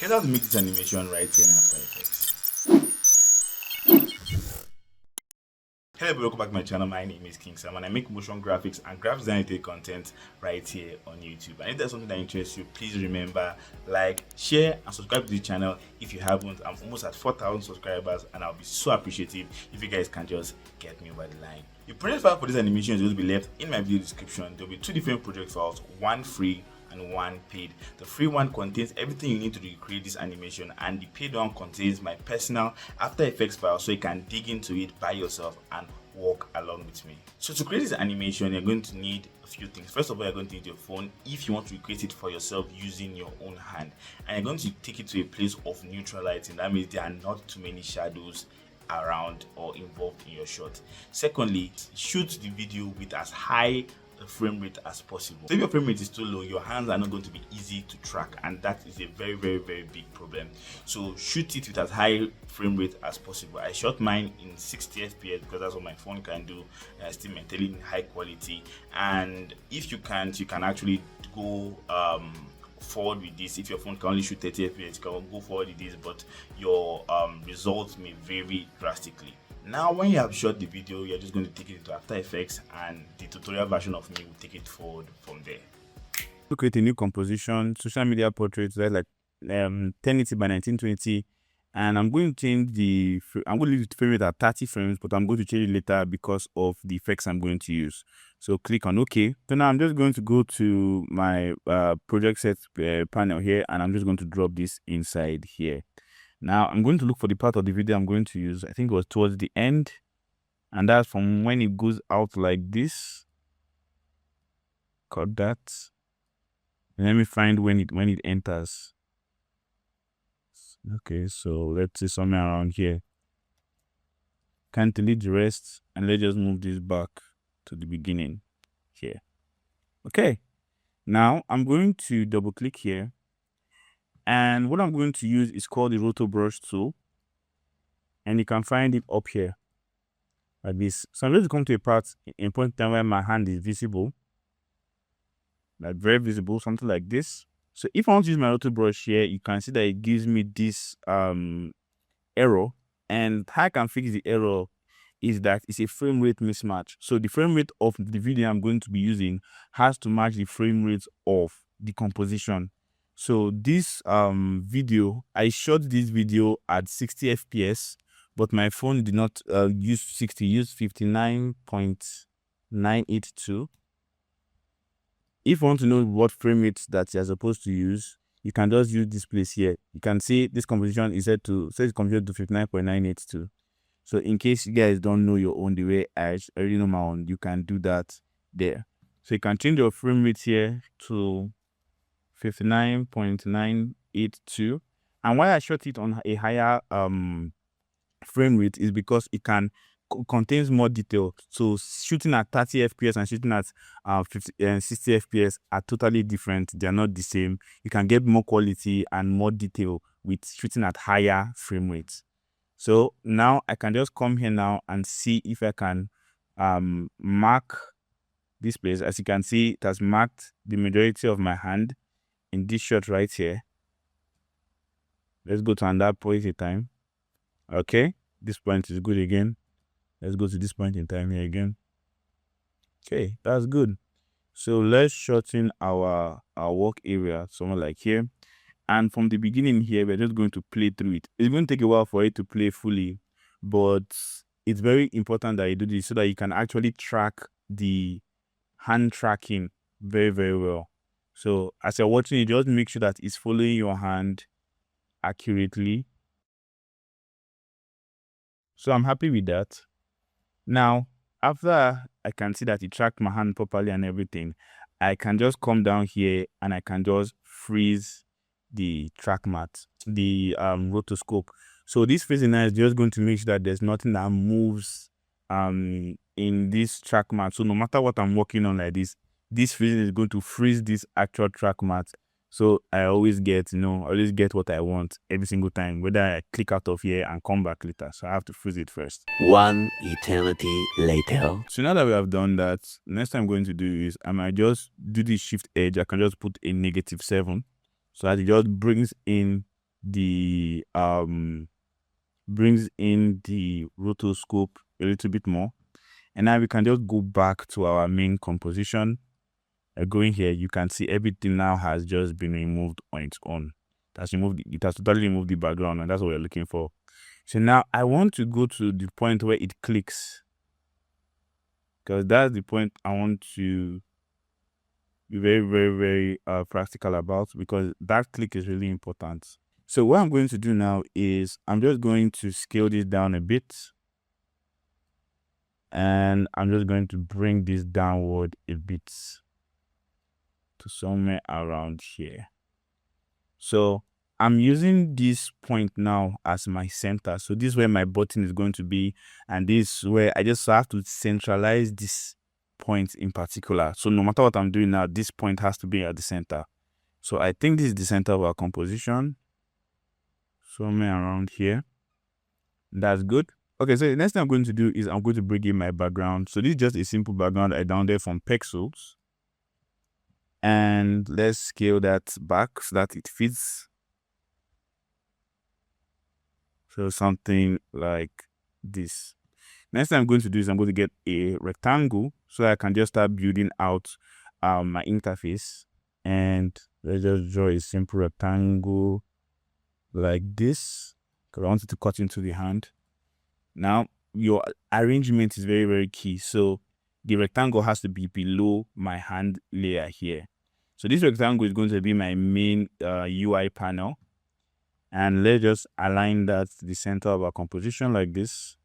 Here's how to make this animation right here in After Effects. Hello, welcome back to my channel. My name is cie_ค์𝗵𝗵 and I make motion graphics and graphics design related content right here on YouTube. And if there's something that interests you, please remember, like, share, and subscribe to the channel if you haven't. I'm almost at 4,000 subscribers and I'll be so appreciative if you guys can just get me over the line. The project file for this animation is going to be left in my video description. There will be two different project files, one free and one paid. The free one contains everything you need to recreate this animation, and the paid one contains my personal After Effects file, so you can dig into it by yourself and walk along with me. So to create this animation, you're going to need a few things. First of all, you're going to need your phone if you want to recreate it for yourself using your own hand, and you're going to take it to a place of neutral lighting. That means there are not too many shadows around or involved in your shot. Secondly, shoot the video with as high a frame rate as possible. So if your frame rate is too low, your hands are not going to be easy to track, and that is a very big problem. So shoot it with as high frame rate as possible. I shot mine in 60 fps because that's what my phone can do, and I still maintaining high quality. And if you can't, you can actually go forward with this. If your phone can only shoot 30 fps, you can go forward with this, but your results may vary drastically. Now, when you have shot the video, you're just going to take it into After Effects, and the tutorial version of me will take it forward from there. To create a new composition, social media portrait, that's like 1080 by 1920, and I'm going to change I'm going to leave the frame rate at 30 frames, but I'm going to change it later because of the effects I'm going to use. So click on OK. So now I'm just going to go to my project set panel here, and I'm just going to drop this inside here. Now I'm going to look for the part of the video I'm going to use. I think it was towards the end, and that's from when it goes out like this. Cut that. And let me find when it enters. Okay, so let's say somewhere around here. Can't delete the rest, and let's just move this back to the beginning here. Okay, now I'm going to double click here. And what I'm going to use is called the Roto Brush tool, and you can find it up here like this. So I'm going to come to a part in point time where my hand is visible, like very visible, something like this. So if I want to use my Roto Brush here, you can see that it gives me this error, and how I can fix the error is that it's a frame rate mismatch. So the frame rate of the video I'm going to be using has to match the frame rate of the composition. So this video, I shot this video at 60 fps, but my phone did not use 60, use 59.982. If you want to know what frame rate that you're supposed to use, you can just use this place here. You can see this composition is set to 59.982. So in case you guys don't know your own the way I already know my own, you can do that there. So you can change your frame rate here to 59.982, and why I shot it on a higher frame rate is because it contains more detail. So shooting at 30 fps and shooting at 60 fps are totally different. They are not the same. You can get more quality and more detail with shooting at higher frame rates. So now I can just come here now and see if I can mark this place. As you can see, it has marked the majority of my hand in this shot right here. Let's go to another point in time. Okay, this point is good again. Let's go to this point in time here again. Okay, that's good. So let's shorten our work area somewhere like here, and from the beginning here we're just going to play through it. It's going to take a while for it to play fully, but it's very important that you do this so that you can actually track the hand tracking very well. So as you're watching it, just make sure that it's following your hand accurately. So I'm happy with that. Now, after I can see that it tracked my hand properly and everything, I can just come down here and I can just freeze the track mat, the rotoscope. So this freezing is just going to make sure that there's nothing that moves in this track mat. So no matter what I'm working on like this freezing is going to freeze this actual track mat. So I always get, what I want every single time, whether I click out of here and come back later. So I have to freeze it first. One eternity later. So now that we have done that, next thing I'm going to do is I might just do the shift edge. I can just put a -7 so that it just brings in the brings in the rotoscope a little bit more. And now we can just go back to our main composition. Going here, you can see everything now has just been removed on its own. It has totally removed the background, and that's what we're looking for. So now I want to go to the point where it clicks, because that's the point I want to be very, very, very practical about, because that click is really important. So what I'm going to do now is I'm just going to scale this down a bit, and I'm just going to bring this downward a bit to somewhere around here. So I'm using this point now as my center. So this is where my button is going to be, and this is where I just have to centralize this point in particular. So no matter what I'm doing now, this point has to be at the center. So I think this is the center of our composition, somewhere around here. That's good. Okay, so the next thing I'm going to do is I'm going to bring in my background. So this is just a simple background I downloaded from Pexels. And let's scale that back so that it fits. So something like this. Next thing I'm going to do is I'm going to get a rectangle so I can just start building out my interface. And let's just draw a simple rectangle like this, because I want it to cut into the hand. Now, your arrangement is very, very key. So the rectangle has to be below my hand layer here. So this rectangle is going to be my main UI panel. And let's just align that to the center of our composition like this.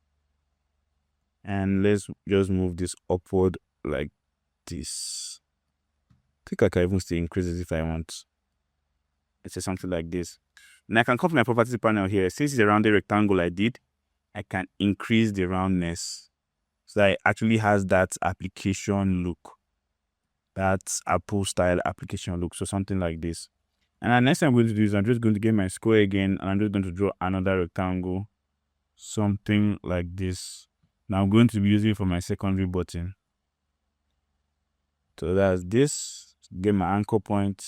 And let's just move this upward like this. I think I can even still increase it if I want. Let's say something like this. And I can come to my properties panel here. Since it's a rounded rectangle I did, I can increase the roundness so that it actually has that application look. That's Apple style application look. So something like this. And the next thing I'm going to do is I'm just going to get my square again, and I'm just going to draw another rectangle. Something like this. Now I'm going to be using it for my secondary button. So that's this. Get my anchor point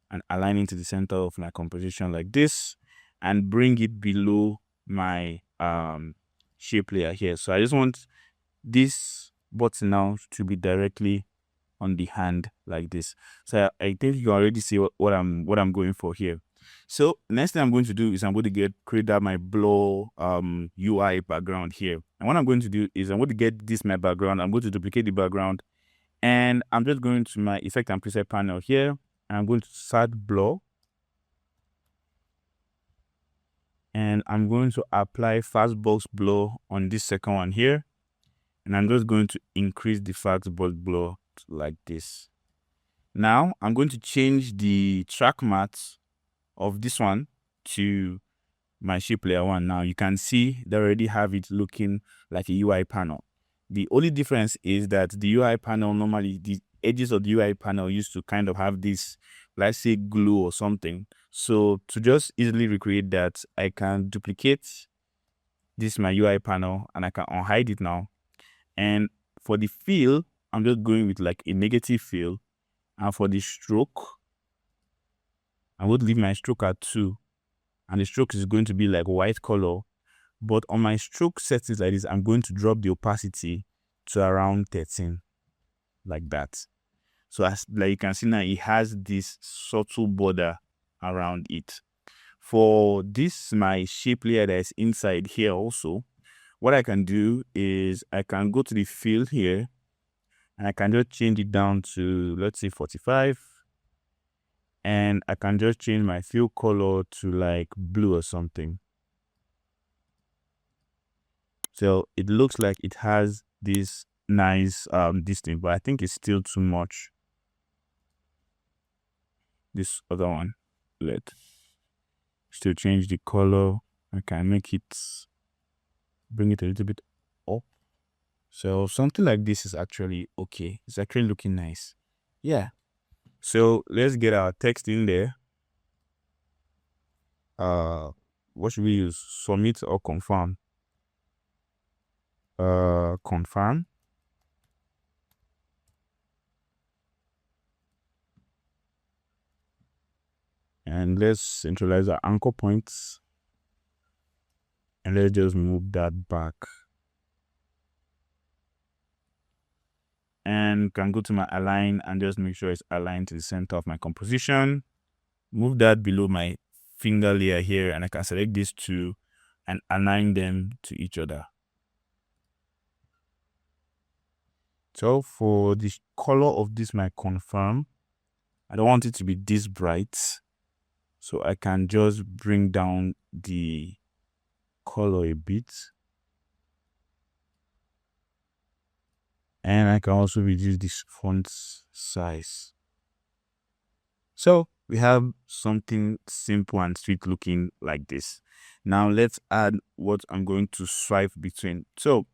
and align it to the center of my composition like this, and bring it below my shape layer here. So I just want this button now to be directly on the hand like this. So I think you already see what I'm going for here. So next thing I'm going to do is I'm going to create that my blur UI background here. And what I'm going to do is I'm going to get this my background. I'm going to duplicate the background, and I'm just going to my effect and preset panel here, and I'm going to start blur, and I'm going to apply fastbox blur on this second one here, and I'm just going to increase the fastbox blur like this. Now I'm going to change the track matte of this one to my shape layer one. Now you can see they already have it looking like a UI panel. The only difference is that the UI panel, normally the edges of the UI panel used to kind of have this, let's say, glue or something. So to just easily recreate that, I can duplicate this my UI panel and I can unhide it now. And for the fill, I'm just going with like a negative fill. And for the stroke, I would leave my stroke at 2. And the stroke is going to be like white color. But on my stroke settings like this, I'm going to drop the opacity to around 13, like that. So as like you can see now, it has this subtle border around it. For this, my shape layer that is inside here also, what I can do is I can go to the fill here, and I can just change it down to, let's say, 45. And I can just change my fill color to like blue or something. So it looks like it has this nice this thing, but I think it's still too much. This other one, let's still change the color. I can make it, bring it a little bit up. So something like this is actually okay. It's actually looking nice. Yeah. So let's get our text in there. What should we use? Submit or confirm? Confirm. And let's centralize our anchor points. And let's just move that back. And can go to my align and just make sure it's aligned to the center of my composition. Move that below my finger layer here, and I can select these two and align them to each other. So for the color of this my confirm, I don't want it to be this bright, so I can just bring down the color a bit. And I can also reduce this font size. So we have something simple and sweet looking like this. Now let's add what I'm going to swipe between. So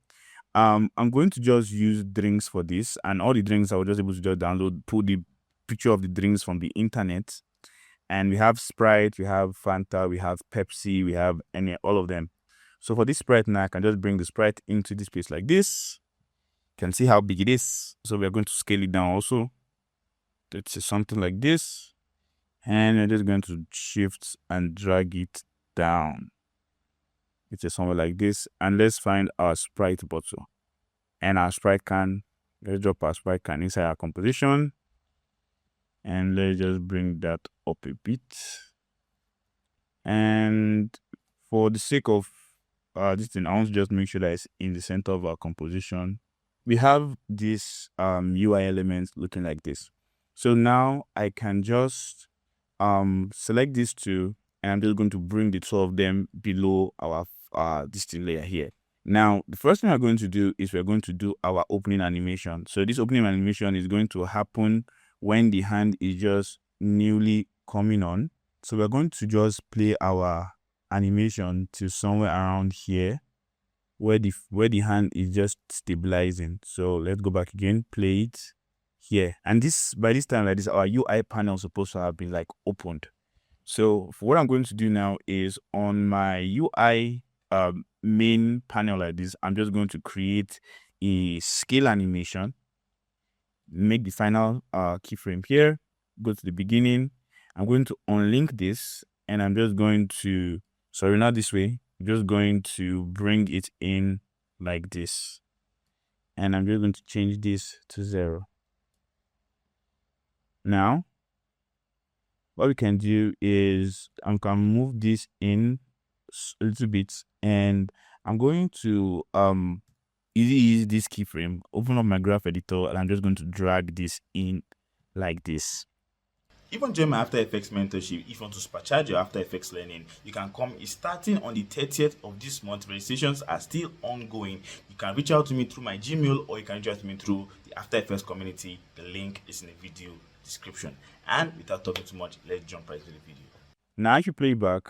I'm going to just use drinks for this, and all the drinks I was just able to just download, pull the picture of the drinks from the internet. And we have Sprite, we have Fanta, we have Pepsi, we have all of them. So for this Sprite now, I can just bring the Sprite into this place like this. You can see how big it is. So we're going to scale it down also. Let's say something like this. And we're just going to shift and drag it down. It's somewhere like this. And let's find our Sprite bottle and our Sprite can. Let's drop our Sprite can inside our composition. And let's just bring that up a bit. And for the sake of this thing, I want to just make sure that it's in the center of our composition. We have this UI elements looking like this. So now I can just select these two, and I'm just going to bring the two of them below our distinct layer here. Now, the first thing we're going to do is we're going to do our opening animation. So this opening animation is going to happen when the hand is just newly coming on. So we're going to just play our animation to somewhere around here where the hand is just stabilizing. So let's go back again, play it here. And this, by this time like this, our UI panel is supposed to have been like opened. So for what I'm going to do now is on my UI main panel like this, I'm just going to create a scale animation, make the final keyframe here, go to the beginning. I'm going to unlink this, and I'm just going to, sorry, not this way, I'm just going to bring it in like this. And I'm just going to change this to 0. Now, what we can do is I can move this in a little bit, and I'm going to use this keyframe, open up my graph editor, and I'm just going to drag this in like this. If you want to join my After Effects mentorship, if you want to supercharge your After Effects learning, you can come. It's starting on the 30th of this month. Registrations are still ongoing. You can reach out to me through my Gmail, or you can reach out to me through the After Effects community. The link is in the video description. And without talking too much, let's jump right to the video. Now, if you play back,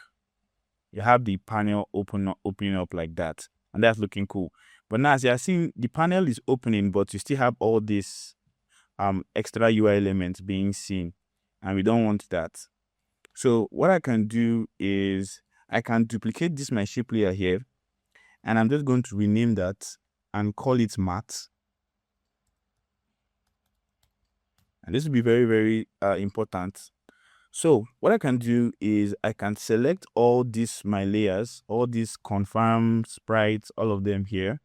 you have the panel opening up like that, and that's looking cool. But now, as you are seeing, the panel is opening, but you still have all these extra UI elements being seen, and we don't want that. So what I can do is I can duplicate this my shape layer here, and I'm just going to rename that and call it matte. And this will be very, very important. So what I can do is I can select all these my layers, all these confirm sprites, all of them here.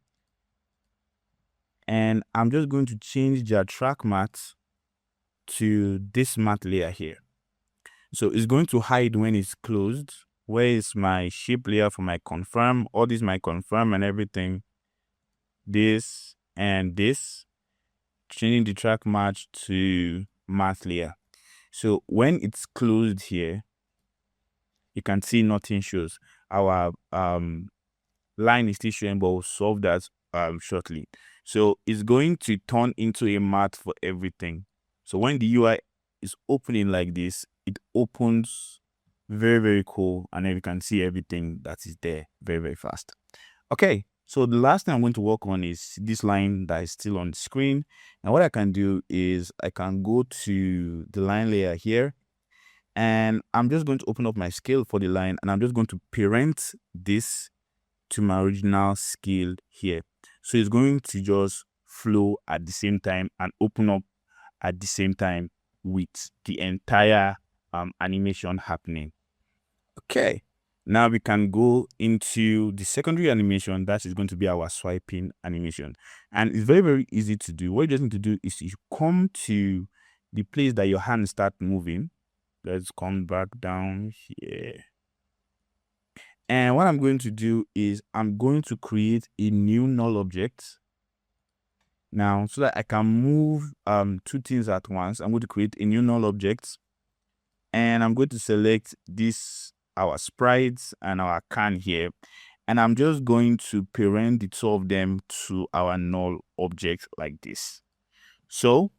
And I'm just going to change their track matte to this matte layer here. So it's going to hide when it's closed. Where is my shape layer for my confirm? All these my confirm and everything. This and this. Changing the track match to matte layer. So when it's closed here, you can see nothing shows. Our line is still showing, but we'll solve that shortly. So it's going to turn into a matte for everything. So when the UI is opening like this, it opens very, very cool, and then you can see everything that is there very, very fast. Okay, so the last thing I'm going to work on is this line that is still on the screen. And what I can do is I can go to the line layer here, and I'm just going to open up my scale for the line, and I'm just going to parent this to my original scale here. So it's going to just flow at the same time and open up at the same time with the entire animation happening. Okay, now we can go into the secondary animation. That is going to be our swiping animation, and it's very, very easy to do. What you just need to do is you come to the place that your hand start moving. Let's come back down here. And what I'm going to do is I'm going to create a new null object. Now, so that I can move two things at once, I'm going to create a new null object, and I'm going to select this, our sprites and our can here, and I'm just going to parent the two of them to our null object like this. So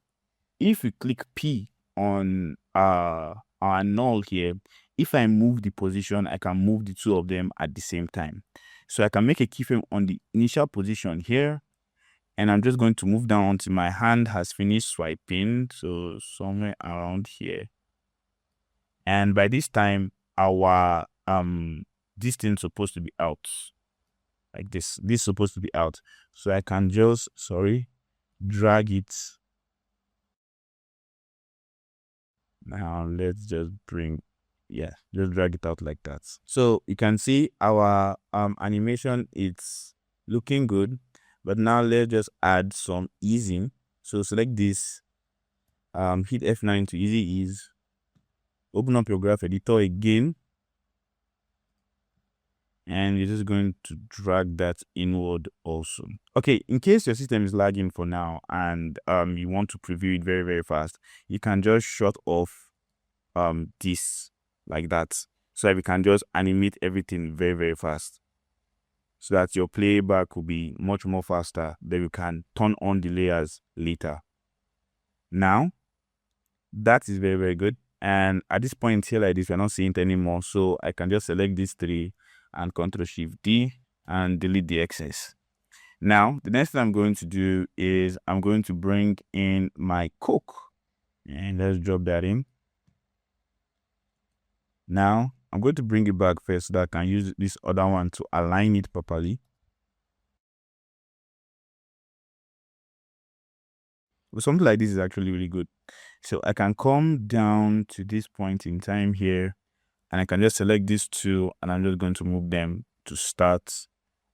if we click P on our null here, if I move the position, I can move the two of them at the same time. So I can make a keyframe on the initial position here, and I'm just going to move down until my hand has finished swiping, so somewhere around here. And by this time, our this thing's supposed to be out like this. This is supposed to be out, so I can just drag it. Now let's just just drag it out like that. So you can see our animation, it's looking good. But now let's just add some easing. So select this, hit F9 to easy ease, open up your graph editor again, and you're just going to drag that inward also. Okay, in case your system is lagging for now and you want to preview it very, very fast, you can just shut off this like that, so that we can just animate everything very, very fast, so that your playback will be much more faster. Then you can turn on the layers later. Now, that is very, very good. And at this point here like this, we're not seeing it anymore. So I can just select these three and Ctrl+Shift+D and delete the excess. Now, the next thing I'm going to do is I'm going to bring in my Coke. And let's drop that in. Now, I'm going to bring it back first so that I can use this other one to align it properly. But something like this is actually really good. So I can come down to this point in time here, and I can just select these two, and I'm just going to move them to start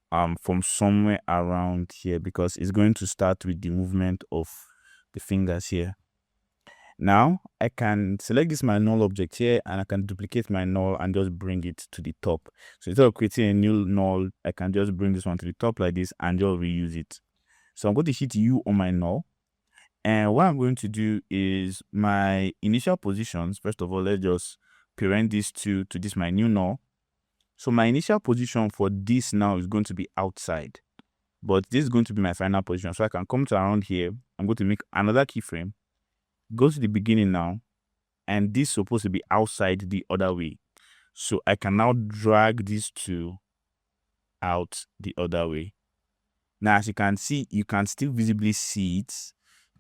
from somewhere around here, because it's going to start with the movement of the fingers here. Now I can select this my null object here, and I can duplicate my null and just bring it to the top. So instead of creating a new null, I can just bring this one to the top like this and just reuse it. So I'm going to hit U on my null, and what I'm going to do is my initial positions. First of all, let's just parent these two to this my new null. So my initial position for this now is going to be outside, but this is going to be my final position. So I can come to around here. I'm going to make another keyframe, go to the beginning now, and this is supposed to be outside the other way. So I can now drag these two out the other way. Now, as you can see, you can still visibly see it,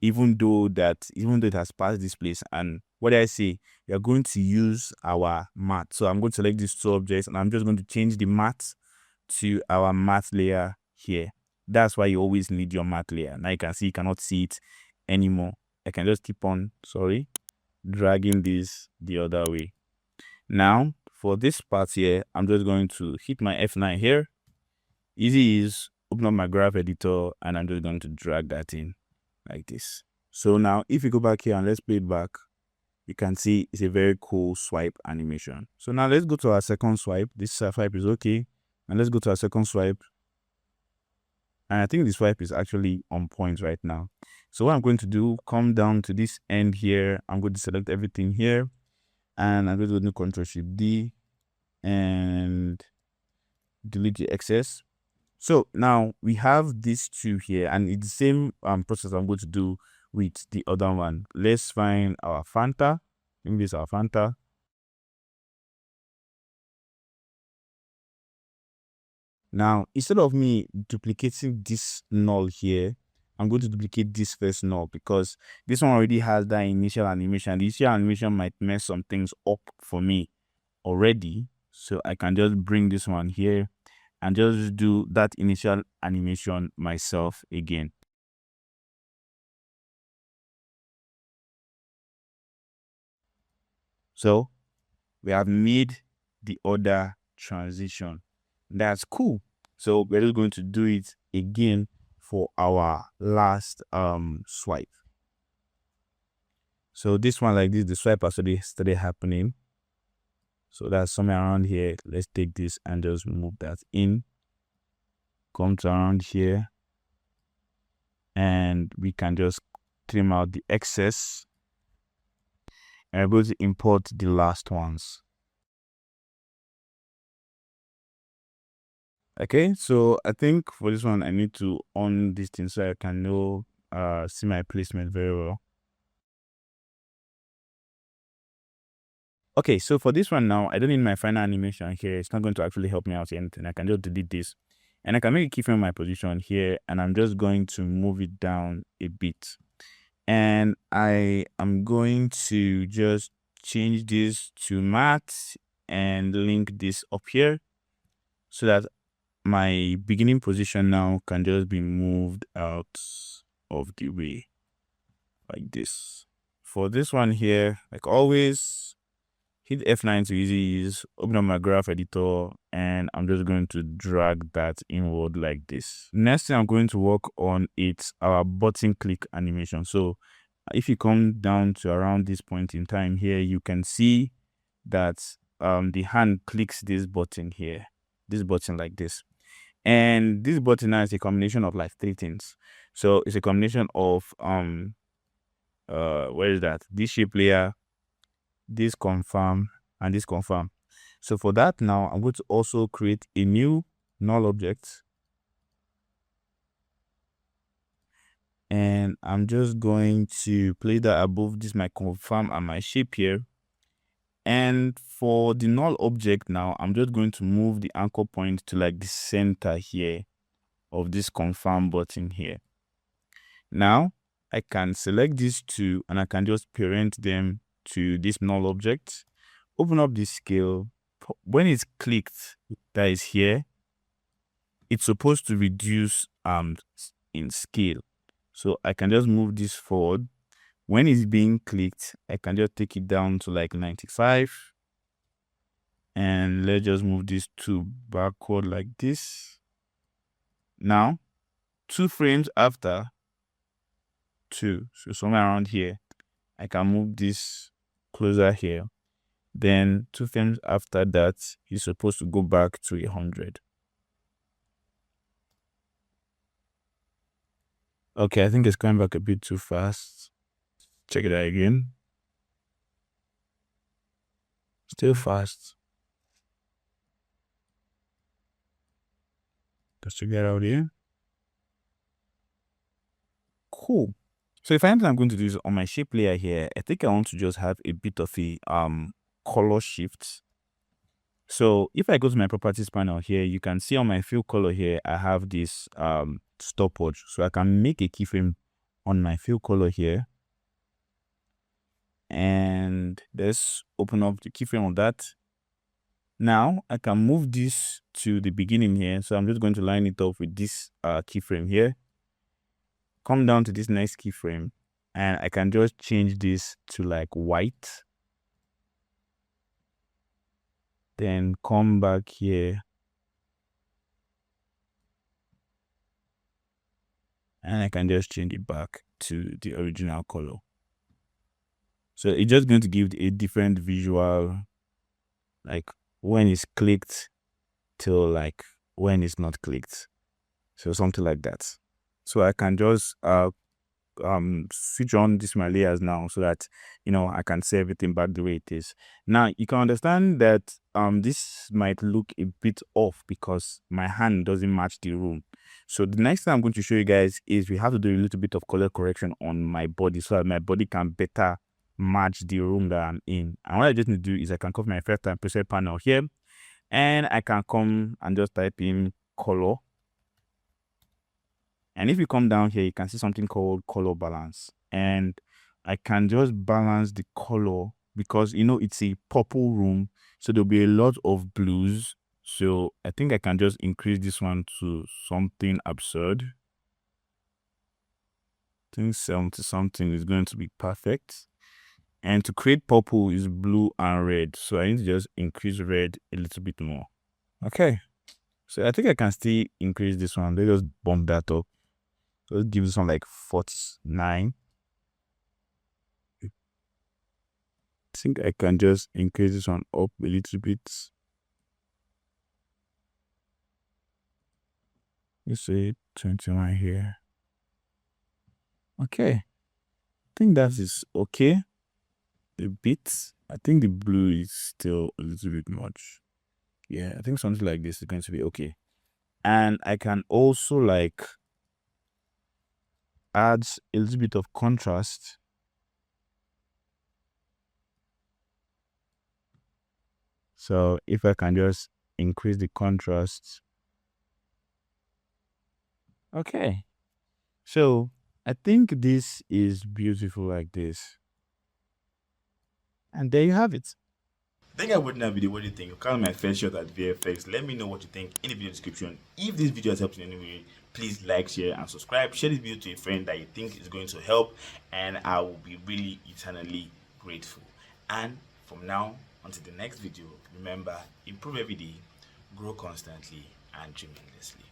even though it has passed this place. And what I say, we are going to use our matte. So I'm going to select these two objects, and I'm just going to change the matte to our matte layer here. That's why you always need your matte layer. Now you can see you cannot see it anymore. I can just keep on dragging this the other way. Now for this part here, I'm just going to hit my F9 here, easy is open up my graph editor, and I'm just going to drag that in like this. So now if you go back here and let's play it back, you can see it's a very cool swipe animation. So now let's go to our second swipe. This swipe is okay, and let's go to our second swipe. And I think the swipe is actually on point right now. So what I'm going to do, come down to this end here. I'm going to select everything here, and I'm going to do Ctrl+Shift+D and delete the excess. So now we have these two here, and it's the same process I'm going to do with the other one. Let's find our Fanta. Maybe it's our Fanta. Now, instead of me duplicating this null here, I'm going to duplicate this first null, because this one already has that initial animation. The initial animation might mess some things up for me already. So I can just bring this one here and just do that initial animation myself again. So we have made the order transition. That's cool. So we're just going to do it again for our last swipe. So this one like this, the swipe has already started happening. So that's somewhere around here. Let's take this and just move that in. Come to around here. And we can just trim out the excess. And we're able to import the last ones. Okay, so I think for this one, I need to on this thing so I can know, see my placement very well. Okay, so for this one now, I don't need my final animation here. It's not going to actually help me out anything. I can just delete this. And I can make a keyframe my position here. And I'm just going to move it down a bit. And I am going to just change this to matte and link this up here so that my beginning position now can just be moved out of the way like this. For this one here, like always, hit F9 to easy use, open up my graph editor, and I'm just going to drag that inward like this. Next thing I'm going to work on is our button click animation. So if you come down to around this point in time here, you can see that the hand clicks this button here, this button like this. And this button now is a combination of like 3 things. So it's a combination of where is that? This shape layer, this confirm, and this confirm. So for that now, I'm going to also create a new null object. And I'm just going to place that above this my confirm and my shape here. And for the null object now, I'm just going to move the anchor point to like the center here of this confirm button here. Now I can select these two and I can just parent them to this null object, open up the scale. When it's clicked, that is here, it's supposed to reduce in scale. So I can just move this forward. When it's being clicked, I can just take it down to like 95. And let's just move this to backward like this. Now, 2 frames after 2, so somewhere around here, I can move this closer here. Then 2 frames after that, it's supposed to go back to 100. Okay, I think it's going back a bit too fast. Check it out again. Still fast. Just to get out here. Cool. So if anything I'm going to do is on my shape layer here, I think I want to just have a bit of a color shift. So if I go to my properties panel here, you can see on my fill color here, I have this stopwatch. So I can make a keyframe on my fill color here. And let's open up the keyframe of that. Now I can move this to the beginning here. So I'm just going to line it up with this keyframe here. Come down to this next keyframe and I can just change this to like white. Then come back here. And I can just change it back to the original color. So it's just going to give a different visual, like when it's clicked till like when it's not clicked. So something like that. So I can just switch on this my layers now so that I can see everything back the way it is. Now you can understand that this might look a bit off because my hand doesn't match the room. So the next thing I'm going to show you guys is we have to do a little bit of color correction on my body so that my body can better match the room that I'm in. And what I just need to do is I can come my first time preset panel here and I can come and just type in color. And if you come down here, you can see something called color balance. And I can just balance the color because, it's a purple room. So there'll be a lot of blues. So I think I can just increase this one to something absurd. I think 70 something is going to be perfect. And to create purple is blue and red. So I need to just increase red a little bit more. Okay. So I think I can still increase this one. Let's just bump that up. So it gives this one like 49. I think I can just increase this one up a little bit. Let's say 21 here. Okay. I think that is okay. A bit. I think the blue is still a little bit much. Yeah, I think something like this is going to be okay. And I can also like add a little bit of contrast. So if I can just increase the contrast. Okay. So I think this is beautiful like this. And there you have it. I think I wouldn't have video. What do you think? You call my first shot at VFX. Let me know what you think in the video description. If this video has helped in any way, please like, share, and subscribe. Share this video to a friend that you think is going to help, and I will be really eternally grateful. And from now until the next video, remember, improve every day, grow constantly, and dream endlessly.